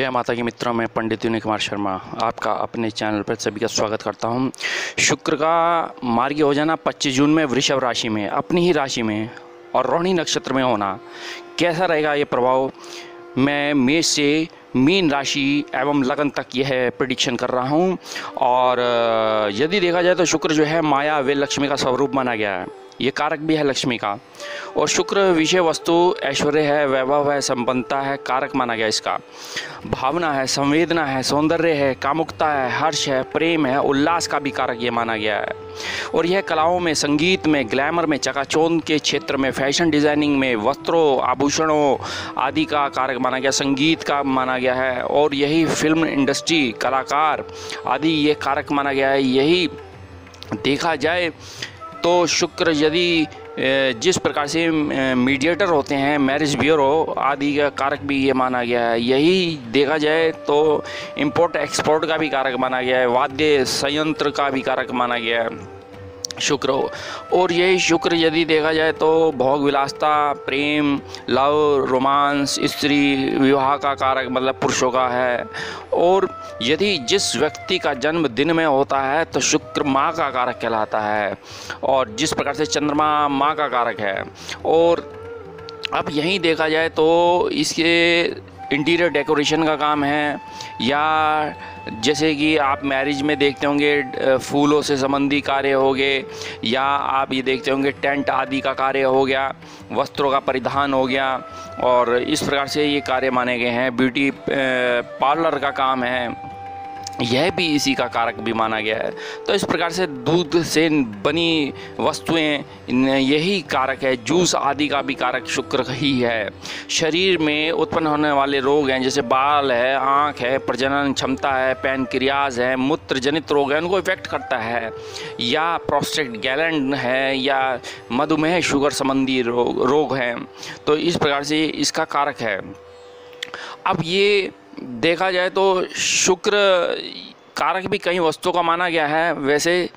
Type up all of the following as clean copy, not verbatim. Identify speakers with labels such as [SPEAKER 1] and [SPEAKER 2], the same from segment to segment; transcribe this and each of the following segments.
[SPEAKER 1] जय माता की मित्रों, मैं पंडित विनय कुमार शर्मा आपका अपने चैनल पर सभी का स्वागत करता हूं। शुक्र का मार्गी हो जाना 25 जून में वृषभ राशि में, अपनी ही राशि में और रोहिणी नक्षत्र में होना, कैसा रहेगा ये प्रभाव, मैं मेष से मीन राशि एवं लगन तक यह प्रेडिक्शन कर रहा हूं। और यदि देखा जाए तो शुक्र जो है माया व लक्ष्मी का स्वरूप माना गया है, ये कारक भी है लक्ष्मी का। और शुक्र विषय वस्तु ऐश्वर्य है, वैभव है, संपन्नता है, कारक माना गया इसका। भावना है, संवेदना है, सौंदर्य है, कामुकता है, हर्ष है, प्रेम है, उल्लास का भी कारक ये माना गया है। और यह कलाओं में, संगीत में, ग्लैमर में, चकाचौंध के क्षेत्र में, फैशन डिज़ाइनिंग में, वस्त्रों, आभूषणों आदि का कारक माना गया, संगीत का माना गया है। और यही फिल्म इंडस्ट्री, कलाकार आदि ये कारक माना गया है। यही देखा जाए तो शुक्र यदि जिस प्रकार से मीडिएटर होते हैं, मैरिज ब्यूरो आदि का कारक भी ये माना गया है। यही देखा जाए तो इंपोर्ट एक्सपोर्ट का भी कारक माना गया है, वाद्य संयंत्र का भी कारक माना गया है शुक्र। और यही शुक्र यदि देखा जाए तो भोग विलासता, प्रेम, लव, रोमांस, स्त्री विवाह का कारक मतलब पुरुषों का है। और यदि जिस व्यक्ति का जन्म दिन में होता है तो शुक्र माँ का कारक कहलाता है, और जिस प्रकार से चंद्रमा माँ का कारक है। और अब यहीं देखा जाए तो इसके इंटीरियर डेकोरेशन का काम है, या जैसे कि आप मैरिज में देखते होंगे फूलों से संबंधी कार्य हो गए, या आप ये देखते होंगे टेंट आदि का कार्य हो गया, वस्त्रों का परिधान हो गया। और इस प्रकार से ये कार्य माने गए हैं। ब्यूटी पार्लर का काम है, यह भी इसी का कारक भी माना गया है। तो इस प्रकार से दूध से बनी वस्तुएं यही कारक है। जूस आदि का भी कारक शुक्र ही है। शरीर में उत्पन्न होने वाले रोग हैं, जैसे बाल है, आँख है, प्रजनन क्षमता है, पैनक्रियाज है, मूत्र जनित रोग है, उनको इफेक्ट करता है। या प्रोस्टेट ग्लैंड है, या मधुमेह शुगर संबंधी रोग हैं। तो इस प्रकार से इसका कारक है। अब ये देखा जाए तो शुक्र कारक भी कई वस्तुओं का माना गया है वैसे,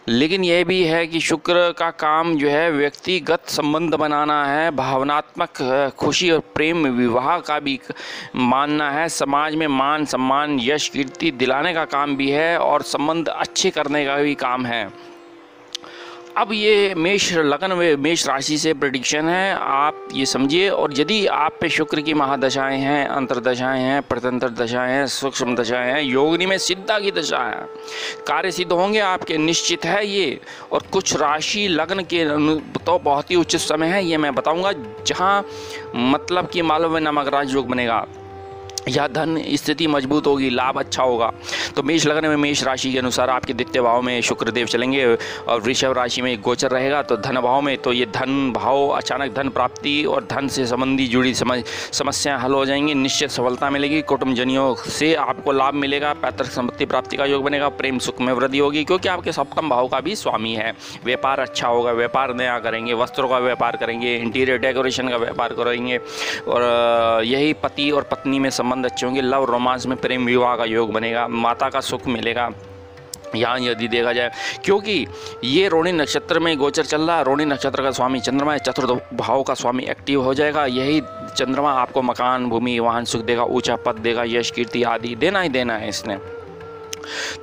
[SPEAKER 1] लेकिन यह भी है कि शुक्र का काम जो है व्यक्तिगत संबंध बनाना है, भावनात्मक खुशी और प्रेम विवाह का भी मानना है, समाज में मान सम्मान यश कीर्ति दिलाने का काम भी है, और संबंध अच्छे करने का भी काम है। अब ये मेष लगन में मेष राशि से प्रेडिक्शन है, आप ये समझिए। और यदि आप पे शुक्र की महादशाएं हैं, अंतर्दशाएं हैं, प्रतंत्र दशाएं हैं, सूक्ष्म दशाएं हैं, योगिनी में सिद्धा की दशा है, कार्य सिद्ध होंगे आपके, निश्चित है ये। और कुछ राशि लग्न के तो बहुत ही उचित समय है, ये मैं बताऊंगा, जहां मतलब कि मालव में नमक राज योग बनेगा, या धन स्थिति मजबूत होगी, लाभ अच्छा होगा। तो मेष लगन में मेष राशि के अनुसार आपके द्वितीय भाव में शुक्रदेव चलेंगे, और वृषभ राशि में गोचर रहेगा तो धन भाव में, तो ये धन भाव अचानक धन प्राप्ति और धन से संबंधी जुड़ी समस्याएं हल हो जाएंगी, निश्चित सफलता मिलेगी, कुटुंबजनियों से आपको लाभ मिलेगा, पैतृक संपत्ति प्राप्ति का योग बनेगा, प्रेम सुख में वृद्धि होगी क्योंकि आपके सप्तम भाव का भी स्वामी है। व्यापार अच्छा होगा, व्यापार नया करेंगे, वस्त्रों का व्यापार करेंगे, इंटीरियर डेकोरेशन का व्यापार करेंगे। और यही पति और पत्नी में संबंध अच्छे होंगे, लव रोमांस में प्रेम विवाह का योग बनेगा, माता का सुख मिलेगा। यहाँ यदि देखा जाए क्योंकि ये रोहिणी नक्षत्र में गोचर चल रहा है, रोहिणी नक्षत्र का स्वामी चंद्रमा है, चतुर्थ भाव का स्वामी एक्टिव हो जाएगा। यही चंद्रमा आपको मकान, भूमि, वाहन सुख देगा, ऊंचा पद देगा, यश कीर्ति आदि देना ही देना है इसने।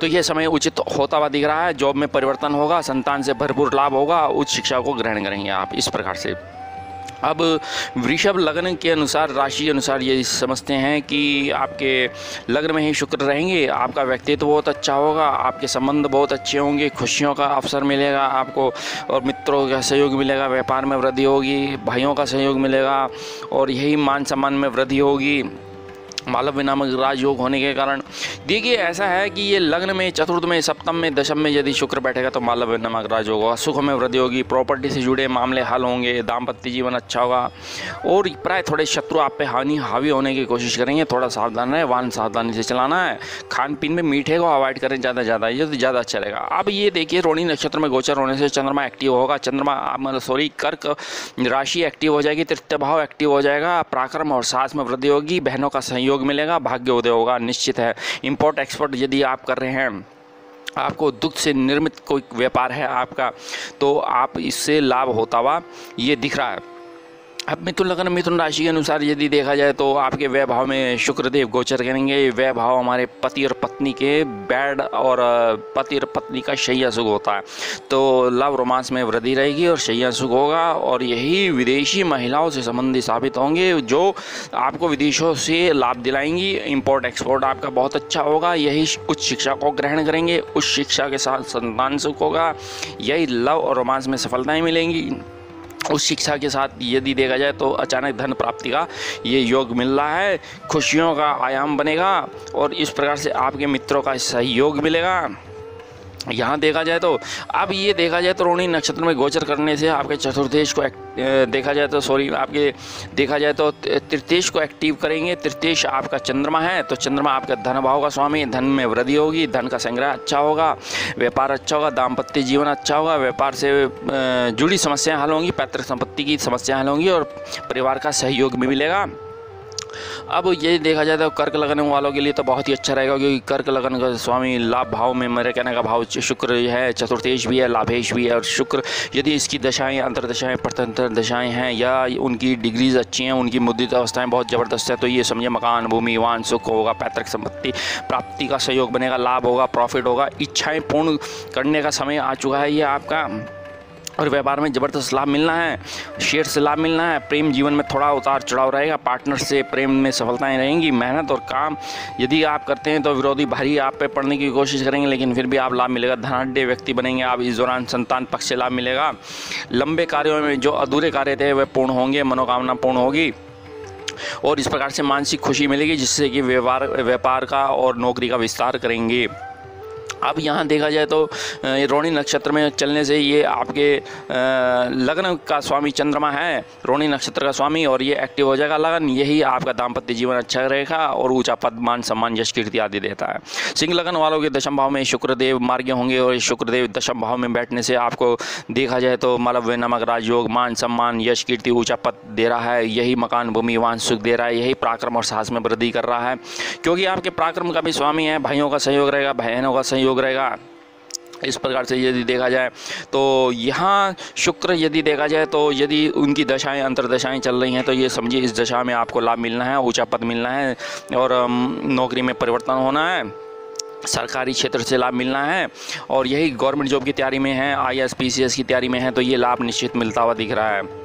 [SPEAKER 1] तो यह समय उचित होता हुआ दिख रहा है। जॉब में परिवर्तन होगा, संतान से भरपूर लाभ होगा, उच्च शिक्षा को ग्रहण करेंगे आप, इस प्रकार से। अब वृषभ लग्न के अनुसार, राशि अनुसार ये समझते हैं कि आपके लग्न में ही शुक्र रहेंगे, आपका व्यक्तित्व बहुत अच्छा होगा, आपके संबंध बहुत अच्छे होंगे, खुशियों का अवसर मिलेगा आपको, और मित्रों का सहयोग मिलेगा, व्यापार में वृद्धि होगी, भाइयों का सहयोग मिलेगा, और यही मान सम्मान में वृद्धि होगी, मालव्य नामक राजयोग होने के कारण। देखिए ऐसा है कि ये लग्न में, चतुर्थ में, सप्तम में, दशम में यदि शुक्र बैठेगा तो मालव्य नामक राजयोग होगा, सुख में वृद्धि होगी, प्रॉपर्टी से जुड़े मामले हल होंगे, दाम्पत्य जीवन अच्छा होगा। और प्राय थोड़े शत्रु आप पे हावी होने की कोशिश करेंगे, थोड़ा सावधान रहें, वाहन सावधानी से चलाना है, खान पीन में मीठे को अवॉइड करें ज़्यादा, ये तो ज़्यादा अच्छा रहेगा। अब ये देखिए रोहिणी नक्षत्र में गोचर होने से चंद्रमा एक्टिव होगा, कर्क राशि एक्टिव हो जाएगी, तृतीय भाव एक्टिव हो जाएगा, पराक्रम और साहस में वृद्धि होगी, बहनों का सहयोग मिलेगा, भाग्योदय होगा, निश्चित है। इंपोर्ट एक्सपोर्ट यदि आप कर रहे हैं, आपको दुग्ध से निर्मित कोई व्यापार है आपका, तो आप इससे लाभ होता हुआ ये दिख रहा है। अब मिथुन लग्न मिथुन राशि के अनुसार यदि देखा जाए तो आपके व्यय भाव में शुक्रदेव गोचर करेंगे। व्यय भाव हमारे पति और पत्नी के बेड और पति और पत्नी का शैया सुख होता है, तो लव रोमांस में वृद्धि रहेगी और शैया सुख होगा। और यही विदेशी महिलाओं से संबंधित साबित होंगे जो आपको विदेशों से लाभ दिलाएंगी। इंपोर्ट एक्सपोर्ट आपका बहुत अच्छा होगा। यही उच्च शिक्षा को ग्रहण करेंगे, उच्च शिक्षा के साथ संतान सुख होगा। यही लव और रोमांस में सफलताएँ मिलेंगी। उस शिक्षा के साथ यदि देखा जाए तो अचानक धन प्राप्ति का ये योग मिल रहा है, खुशियों का आयाम बनेगा और इस प्रकार से आपके मित्रों का सहयोग मिलेगा। यहाँ देखा जाए तो अब ये देखा जाए तो रोहिणी नक्षत्र में गोचर करने से आपके चतुर्देश को देखा जाए तो आपके देखा जाए तो तृतीयेश को एक्टिव करेंगे। तृतीयेश आपका चंद्रमा है, तो चंद्रमा आपका धन भाव का स्वामी, धन में वृद्धि होगी, धन का संग्रह अच्छा होगा, व्यापार अच्छा होगा, दाम्पत्य जीवन अच्छा होगा, व्यापार से जुड़ी समस्याएं हल होंगी, पैतृक संपत्ति की समस्याएं हल होंगी और परिवार का सहयोग भी मिलेगा। अब ये देखा जाए तो कर्क लगन वालों के लिए तो बहुत ही अच्छा रहेगा, क्योंकि कर्क लगन का स्वामी लाभ भाव में, मेरे कहने का भाव शुक्र है, चतुर्थेश भी है, लाभेश भी है। और शुक्र यदि इसकी दशाएं, अंतर्दशाएं, प्रत्यंतर दशाएं हैं या उनकी डिग्रीज अच्छी हैं, उनकी मुद्रित अवस्थाएं बहुत ज़बरदस्त है, तो ये समझिए मकान, भूमि, वाहन सुख होगा, पैतृक संपत्ति प्राप्ति का सहयोग बनेगा, लाभ होगा, प्रॉफिट होगा, इच्छाएँ पूर्ण करने का समय आ चुका है ये आपका। और व्यापार में ज़बरदस्त लाभ मिलना है, शेयर से लाभ मिलना है। प्रेम जीवन में थोड़ा उतार चढ़ाव रहेगा, पार्टनर से प्रेम में सफलताएं रहेंगी। मेहनत और काम यदि आप करते हैं तो विरोधी भारी आप पे पड़ने की कोशिश करेंगे, लेकिन फिर भी आप लाभ मिलेगा। धनाढ़ व्यक्ति बनेंगे आप इस दौरान, संतान पक्ष से लाभ मिलेगा। लंबे कार्यों में जो अधूरे कार्य थे वे पूर्ण होंगे, मनोकामना पूर्ण होगी और इस प्रकार से मानसिक खुशी मिलेगी, जिससे कि व्यापार का और नौकरी का विस्तार करेंगे। अब यहाँ देखा जाए तो रोहिणी नक्षत्र में चलने से ये आपके लगन का स्वामी चंद्रमा है, रोहिणी नक्षत्र का स्वामी, और ये एक्टिव हो जाएगा लगन। यही आपका दाम्पत्य जीवन अच्छा रहेगा और ऊंचा पद, मान, सम्मान, यश, कीर्ति आदि देता है। सिंह लगन वालों के दशम भाव में शुक्रदेव मार्गी होंगे और शुक्रदेव दशम भाव में बैठने से आपको देखा जाए तो मालव्य नमक राजयोग, मान, सम्मान, यश, कीर्ति, ऊंचा पद दे रहा है। यही मकान, भूमि, वाहन सुख दे रहा है। यही पराक्रम और साहस में वृद्धि कर रहा है, क्योंकि आपके पराक्रम का भी स्वामी है। भाइयों का सहयोग रहेगा, बहनों का सहयोग रहेगा। इस प्रकार से यदि देखा जाए तो यहाँ शुक्र यदि देखा जाए तो यदि उनकी दशाएं, अंतर्दशाएं चल रही हैं तो ये समझिए इस दशा में आपको लाभ मिलना है, ऊंचा पद मिलना है और नौकरी में परिवर्तन होना है, सरकारी क्षेत्र से लाभ मिलना है। और यही गवर्नमेंट जॉब की तैयारी में है, IAS PCS की तैयारी में है, तो ये लाभ निश्चित मिलता हुआ दिख रहा है।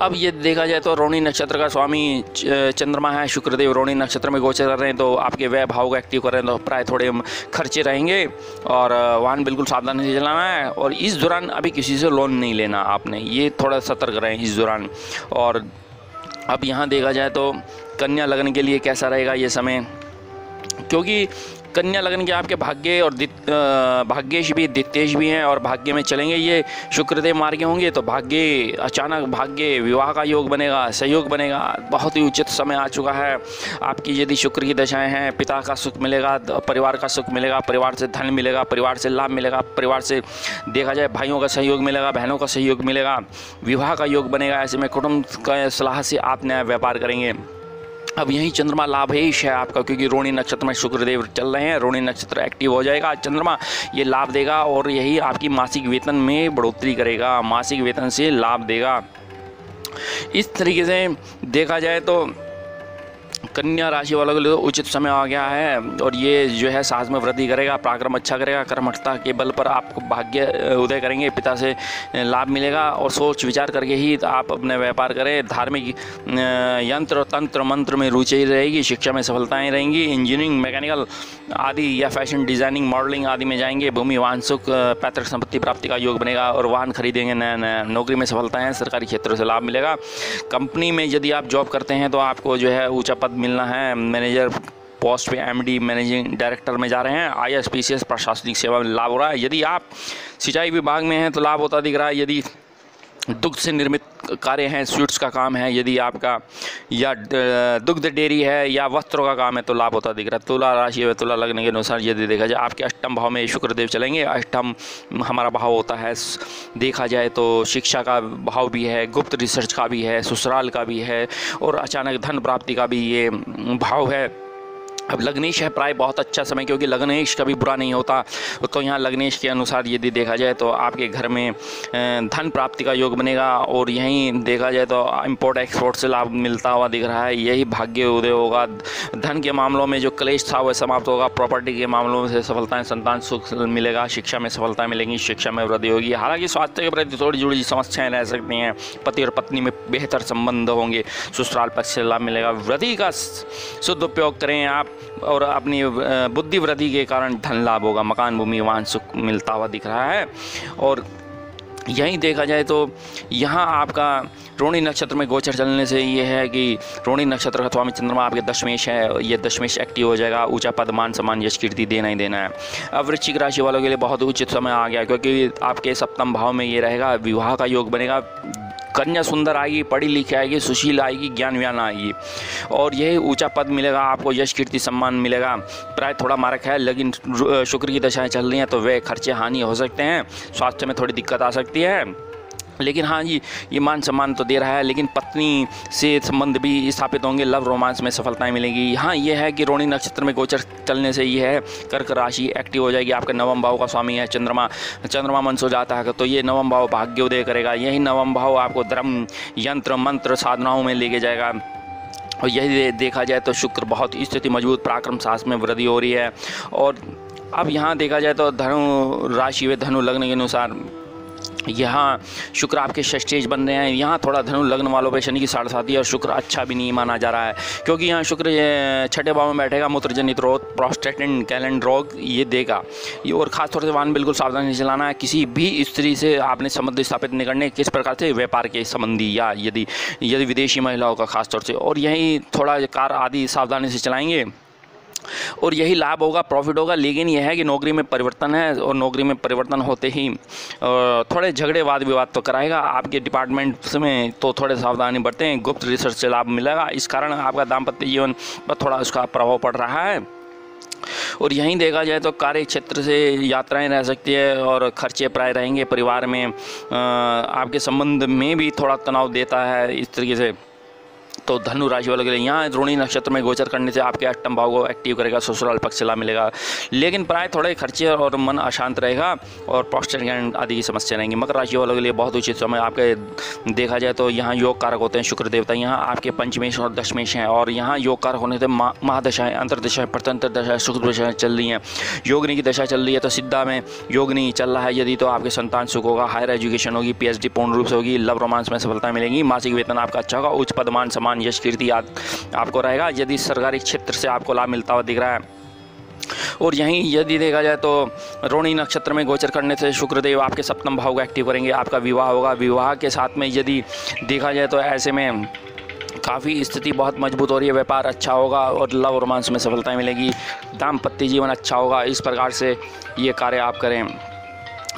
[SPEAKER 1] अब ये देखा जाए तो रोहिणी नक्षत्र का स्वामी चंद्रमा है, शुक्रदेव रोहिणी नक्षत्र में गोचर कर रहे हैं, तो आपके व्यय भाव को एक्टिव कर रहे हैं, तो प्राय थोड़े खर्चे रहेंगे और वाहन बिल्कुल सावधानी से चलाना है। और इस दौरान अभी किसी से लोन नहीं लेना आपने, ये थोड़ा सतर्क रहें इस दौरान। और अब यहाँ देखा जाए तो कन्या लगन के लिए कैसा रहेगा ये समय, क्योंकि कन्या लगन के आपके भाग्य और भाग्येश भी, द्वितेश भी हैं और भाग्य में चलेंगे। ये शुक्रदेव मार्गे होंगे तो भाग्य, अचानक भाग्य, विवाह का योग बनेगा, सहयोग बनेगा। बहुत ही उचित समय आ चुका है आपकी। यदि शुक्र की दशाएं हैं, पिता का सुख मिलेगा, परिवार का सुख मिलेगा, परिवार से धन मिलेगा, परिवार से लाभ मिलेगा, परिवार से देखा जाए भाइयों का सहयोग मिलेगा, बहनों का सहयोग मिलेगा, विवाह का योग बनेगा। ऐसे में कुटुंब का सलाह से आप नया व्यापार करेंगे। अब यही चंद्रमा लाभेश है आपका, क्योंकि रोहिणी नक्षत्र में शुक्रदेव चल रहे हैं, रोहिणी नक्षत्र एक्टिव हो जाएगा, चंद्रमा ये लाभ देगा और यही आपकी मासिक वेतन में बढ़ोतरी करेगा, मासिक वेतन से लाभ देगा। इस तरीके से देखा जाए तो कन्या राशि वालों के लिए उचित समय आ गया है और ये जो है साहस में वृद्धि करेगा, पराक्रम अच्छा करेगा, कर्मठता के बल पर आपको भाग्य उदय करेंगे, पिता से लाभ मिलेगा और सोच विचार करके ही आप अपने व्यापार करें। धार्मिक यंत्र, तंत्र, मंत्र में रुचि रहेगी, शिक्षा में सफलताएं रहेंगी, इंजीनियरिंग, मैकेनिकल आदि या फैशन डिज़ाइनिंग, मॉडलिंग आदि में जाएंगे। भूमि, वाहन सुख, पैतृक संपत्ति प्राप्ति का योग बनेगा और वाहन खरीदेंगे नया नया। नौकरी में सफलताएँ, सरकारी क्षेत्रों से लाभ मिलेगा। कंपनी में यदि आप जॉब करते हैं तो आपको जो है ऊँचा पद मिलना है, मैनेजर पोस्ट पे, MD, मैनेजिंग डायरेक्टर में जा रहे हैं। IAS PCS प्रशासनिक सेवा में लाभ हो रहा है। यदि आप सिंचाई विभाग में हैं तो लाभ होता दिख रहा है। यदि दुग्ध से निर्मित कार्य हैं, स्वीट्स का काम है, यदि आपका या दुग्ध डेयरी है या वस्त्रों का काम है तो लाभ होता दिख रहा है। तुला राशि व तुला लगने के अनुसार यदि देखा जाए आपके अष्टम भाव में शुक्रदेव चलेंगे। अष्टम हमारा भाव होता है, देखा जाए तो शिक्षा का भाव भी है, गुप्त रिसर्च का भी है, ससुराल का भी है और अचानक धन प्राप्ति का भी ये भाव है। अब लग्नेश है प्राय बहुत अच्छा समय, क्योंकि लग्नेश कभी बुरा नहीं होता। तो यहाँ लग्नेश के अनुसार यदि देखा जाए तो आपके घर में धन प्राप्ति का योग बनेगा, और यहीं देखा जाए तो इंपोर्ट एक्सपोर्ट से लाभ मिलता हुआ दिख रहा है। यही भाग्य उदय होगा। धन के मामलों में जो क्लेश था वह समाप्त होगा। प्रॉपर्टी के मामलों में से सफलताएं, संतान सुख मिलेगा। शिक्षा में सफलताएं मिलेंगी, शिक्षा में वृद्धि होगी। हालांकि स्वास्थ्य के प्रति थोड़ी जुड़ी समस्याएं रह सकती हैं। पति और पत्नी में बेहतर संबंध होंगे। ससुराल पक्ष से लाभ मिलेगा। वृद्धि का शुद्ध उपयोग करें आप, और अपनी बुद्धि वृद्धि के कारण धन लाभ होगा। मकान, भूमि, वाहन सुख मिलता हुआ दिख रहा है। और यहीं देखा जाए तो यहाँ आपका रोहिणी नक्षत्र में गोचर चलने से ये है कि रोहिणी नक्षत्र का स्वामी चंद्रमा आपके दशमेश है। ये दशमेश एक्टिव हो जाएगा। ऊंचा पद, मान, सम्मान, यश, कीर्ति देना ही देना है। अब वृश्चिक राशि वालों के लिए बहुत उचित समय आ गया, क्योंकि आपके सप्तम भाव में ये रहेगा। विवाह का योग बनेगा। कन्या सुंदर आएगी, पढ़ी लिखी आएगी, सुशील आएगी, ज्ञान व्यान आएगी, और यही ऊंचा पद मिलेगा आपको। यश, कीर्ति, सम्मान मिलेगा। प्राय थोड़ा मारक है, लेकिन शुक्र की दशाएं चल रही हैं, तो वे खर्चे हानि हो सकते हैं। स्वास्थ्य में थोड़ी दिक्कत आ सकती है, लेकिन हाँ जी, ये मान सम्मान तो दे रहा है। लेकिन पत्नी से संबंध भी स्थापित होंगे। लव रोमांस में सफलताएं मिलेंगी। हाँ, ये है कि रोहिणी नक्षत्र में गोचर चलने से ये है कर्क राशि एक्टिव हो जाएगी। आपका नवम भाव का स्वामी है चंद्रमा मन सो जाता है, तो ये नवम भाव भाग्योदय करेगा। यही नवम भाव आपको धर्म, यंत्र, मंत्र, साधनाओं में लेके जाएगा। और यही देखा जाए तो शुक्र बहुत स्थिति मजबूत, पराक्रम साहस में वृद्धि हो रही है। और अब यहाँ देखा जाए तो धनु राशि व धनु लग्न के अनुसार यहाँ शुक्र आपके षष्ठेज बन रहे हैं। यहाँ थोड़ा धनु लग्न वालों पे शनि की साढ़े और शुक्र अच्छा भी नहीं माना जा रहा है, क्योंकि यहाँ शुक्र छठे भाव में बैठेगा। मूत्रजनित रोग, प्रोस्टेट एंड कैलेंड रोग ये देगा। ये और खास तौर से वाहन बिल्कुल सावधानी से चलाना है। किसी भी स्त्री से आपने संबंध स्थापित नहीं करने, किस प्रकार से व्यापार के संबंधी या यदि विदेशी महिलाओं का खास तौर से। और यही थोड़ा कार आदि सावधानी से चलाएंगे और यही लाभ होगा, प्रॉफिट होगा। लेकिन यह है कि नौकरी में परिवर्तन है, और नौकरी में परिवर्तन होते ही थोड़े झगड़े वाद विवाद तो कराएगा आपके डिपार्टमेंट में, तो थोड़े सावधानी बरतें। गुप्त रिसर्च से लाभ मिलेगा। इस कारण आपका दाम्पत्य जीवन पर थोड़ा उसका प्रभाव पड़ रहा है। और यहीं देखा जाए तो कार्य क्षेत्र से यात्राएं रह सकती है, और खर्चे प्राय रहेंगे। परिवार में आपके संबंध में भी थोड़ा तनाव देता है इस तरीके से। तो धनु राशि वालों के लिए यहाँ रोहिणी नक्षत्र में गोचर करने से आपके अष्टम भाव को एक्टिव करेगा। ससुराल पक्ष से लाभ मिलेगा, लेकिन प्राय थोड़े खर्चे और मन अशांत रहेगा, और प्रोस्टेट ग्लैंड आदि की समस्या रहेंगी। मकर राशि वालों के लिए बहुत उचित समय आपके देखा जाए तो यहाँ योग कारक होते हैं शुक्र देवता। यहाँ आपके पंचमेश और दशमेश हैं, और यहाँ योग कारक होने से महादशाएँ, अंतरदशाएँ, प्रतंत्र दशाएँ, शुक्र दशाएँ चल रही हैं। योगिनी की दशा चल रही है, तो सिद्धा में योगिनी चल रहा है यदि, तो आपके संतान सुख होगा। हायर एजुकेशन होगी, PhD पूर्ण रूप से होगी। लव रोमांस में सफलता मिलेगी। मासिक वेतन आपका अच्छा होगा। उच्च पद, मान, सम्मान, यश, कीर्ति आपको रहेगा। यदि सरकारी क्षेत्र से आपको लाभ मिलता हुआ दिख रहा है। और यहीं यदि देखा जाए तो रोहिणी नक्षत्र में गोचर करने से शुक्रदेव आपके सप्तम भाव को एक्टिव करेंगे। आपका विवाह होगा। विवाह के साथ में यदि देखा जाए तो ऐसे में काफ़ी स्थिति बहुत मजबूत हो रही है। व्यापार अच्छा होगा, और लव रोमांस में सफलता मिलेगी। दाम्पत्य जीवन अच्छा होगा। इस प्रकार से ये कार्य आप करें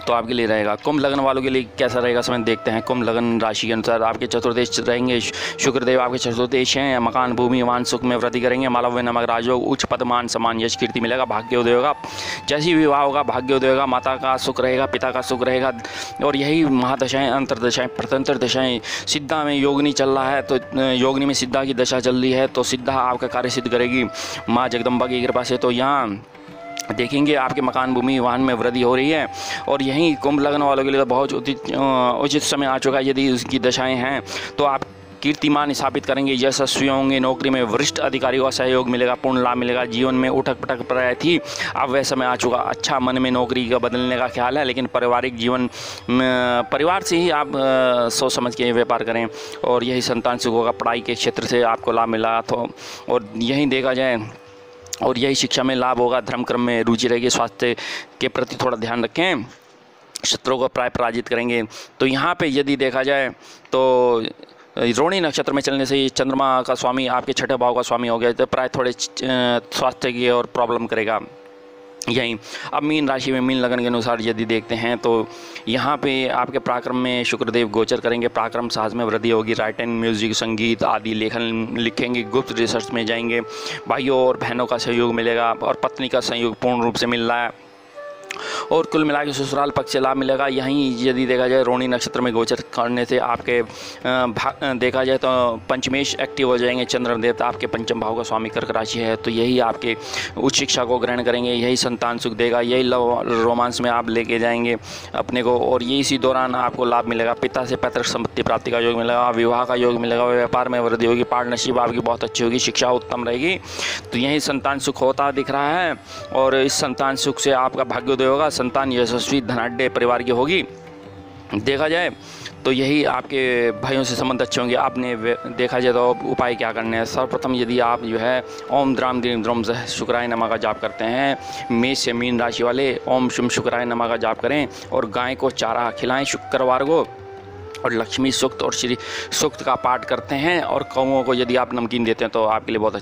[SPEAKER 1] तो आपके लिए रहेगा। कुंभ लग्न वालों के लिए कैसा रहेगा समय देखते हैं। कुंभ लग्न राशि के अनुसार आपके चतुर्देश रहेंगे। शुक्रदेव आपके चतुर्देश हैं। मकान, भूमि, वाहन सुख में वृद्धि करेंगे। मालव्य नमक राजयोग, उच्च पद, मान, सम्मान, यश, कीर्ति मिलेगा। भाग्योदय होगा। जैसी विवाह होगा भाग्योदय होगा। माता का सुख रहेगा, पिता का सुख रहेगा। और यही महादशाएं, अंतरदशाएं, प्रतंत्र दशाएं, सिद्धा में योगिनी चल रहा है, तो योगिनी में सिद्धा की दशा चल रही है, तो सिद्धा आपका कार्य सिद्ध करेगी माँ जगदम्बा की कृपा से। तो यहाँ देखेंगे आपके मकान, भूमि, वाहन में वृद्धि हो रही है। और यहीं कुंभ लग्न वालों के लिए बहुत उचित समय आ चुका है। यदि उसकी दशाएं हैं तो आप कीर्तिमान स्थापित करेंगे, यशस्वी होंगे। नौकरी में वरिष्ठ अधिकारियों का सहयोग मिलेगा, पूर्ण लाभ मिलेगा। जीवन में उठक पटक प्राय थी, अब वह समय आ चुका। अच्छा, मन में नौकरी का बदलने का ख्याल है, लेकिन पारिवारिक जीवन परिवार से ही आप सोच समझ के व्यापार करें। और यही संतान सुख होगा। पढ़ाई के क्षेत्र से आपको लाभ मिला, तो और यहीं देखा जाए और यही शिक्षा में लाभ होगा। धर्म कर्म में रुचि रहेगी। स्वास्थ्य के प्रति थोड़ा ध्यान रखें। शत्रुओं को प्राय पराजित करेंगे। तो यहाँ पे यदि देखा जाए तो रोहिणी नक्षत्र में चलने से ये चंद्रमा का स्वामी आपके छठे भाव का स्वामी हो गया, तो प्राय थोड़े स्वास्थ्य की और प्रॉब्लम करेगा। यहीं अब मीन राशि में मीन लगन के अनुसार यदि देखते हैं तो यहाँ पे आपके पराक्रम में शुक्रदेव गोचर करेंगे। पराक्रम साहस में वृद्धि होगी। राइटिंग, म्यूजिक, संगीत आदि लेखन लिखेंगे। गुप्त रिसर्च में जाएंगे। भाइयों और बहनों का सहयोग मिलेगा, और पत्नी का सहयोग पूर्ण रूप से मिल रहा है। और कुल मिला के ससुराल पक्ष से लाभ मिलेगा। यहीं यदि देखा जाए रोहिणी नक्षत्र में गोचर करने से आपके देखा जाए तो पंचमेश एक्टिव हो जाएंगे। चंद्र देवता आपके पंचम भाव का स्वामी कर्क राशि है, तो यही आपके उच्च शिक्षा को ग्रहण करेंगे, यही संतान सुख देगा, यही लव रोमांस में आप लेके जाएंगे अपने को, और ये इसी दौरान आपको लाभ मिलेगा। पिता से पैतृक संपत्ति प्राप्ति का योग मिलेगा, विवाह का योग मिलेगा, व्यापार में वृद्धि होगी, पार्टनरशिप आपकी बहुत अच्छी होगी, शिक्षा उत्तम रहेगी। तो यही संतान सुख होता दिख रहा है, और इस संतान सुख से आपका भाग्योदय होगा। संतान यशस्वी धनाढ्य परिवार की होगी। देखा जाए तो यही आपके भाइयों से संबंध अच्छे होंगे। आपने देखा जाए तो उपाय क्या करने हैं। सर्वप्रथम यदि आप जो है ओम द्राम दीम द्रोम शुक्राय नमः का जाप करते हैं, मेष से मीन राशि वाले ओम शुम शुक्राय नमः का जाप करें, और गाय को चारा खिलाएं शुक्रवार को, और लक्ष्मी सूक्त और श्री सूक्त का पाठ करते हैं, और कौओं को यदि आप नमकीन देते हैं तो आपके लिए बहुत